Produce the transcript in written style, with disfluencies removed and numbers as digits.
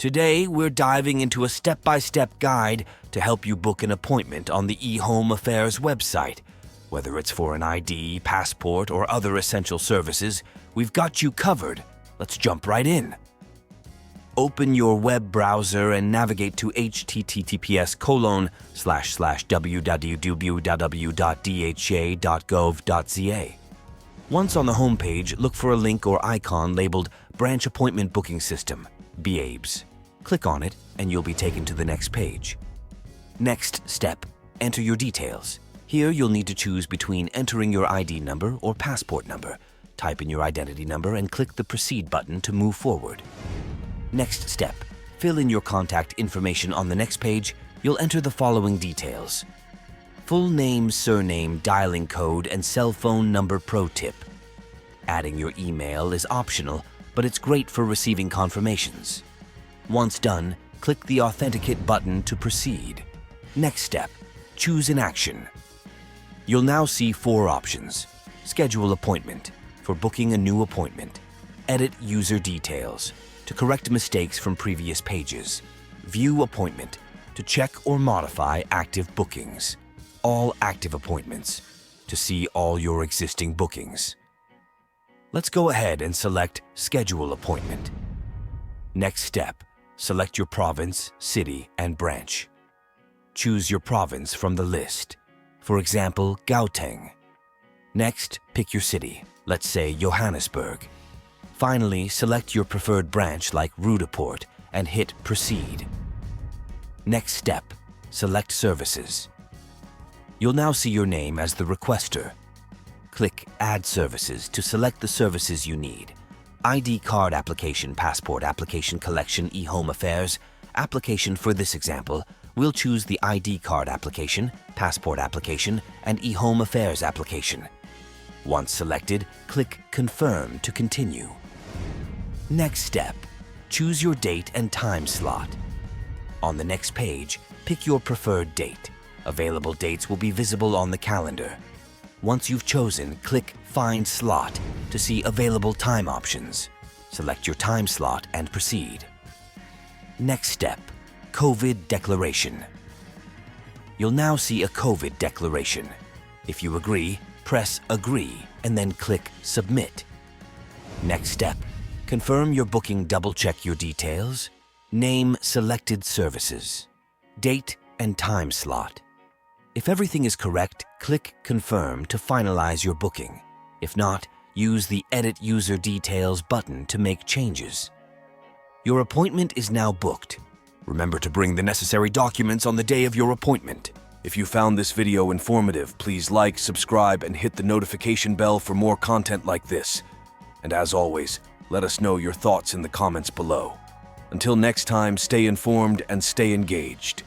Today, we're diving into a step-by-step guide to help you book an appointment on the eHome Affairs website. Whether it's for an ID, passport, or other essential services, we've got you covered. Let's jump right in. Open your web browser and navigate to https://www.dha.gov.za. Once on the homepage, look for a link or icon labeled Branch Appointment Booking System, BABS. Click on it and you'll be taken to the next page. Next step, enter your details. Here you'll need to choose between entering your ID number or passport number. Type in your identity number and click the Proceed button to move forward. Next step, fill in your contact information. On the next page, you'll enter the following details: full name, surname, dialing code, and cell phone number. Pro tip: adding your email is optional, but it's great for receiving confirmations. Once done, click the Authenticate button to proceed. Next step, choose an action. You'll now see 4 options: schedule appointment, for booking a new appointment; edit user details, to correct mistakes from previous pages; view appointment, to check or modify active bookings; all active appointments, to see all your existing bookings. Let's go ahead and select Schedule Appointment. Next step, select your province, city, and branch. Choose your province from the list. For example, Gauteng. Next, pick your city, let's say Johannesburg. Finally, select your preferred branch like Rudaport and hit Proceed. Next step, select Services. You'll now see your name as the requester. Click Add Services to select the services you need: ID card application, passport application, collection, eHome Affairs application. For this example, we'll choose the ID card application, passport application, and eHome Affairs application. Once selected, click Confirm to continue. Next step, choose your date and time slot. On the next page, pick your preferred date. Available dates will be visible on the calendar. Once you've chosen, click Find Slot to see available time options. Select your time slot and proceed. Next step, COVID declaration. You'll now see a COVID declaration. If you agree, press Agree and then click Submit. Next step, confirm your booking. Double-check your details. Name selected services, date and time slot. If everything is correct, click Confirm to finalize your booking. If not, use the Edit User Details button to make changes. Your appointment is now booked. Remember to bring the necessary documents on the day of your appointment. If you found this video informative, please like, subscribe, and hit the notification bell for more content like this. And as always, let us know your thoughts in the comments below. Until next time, stay informed and stay engaged.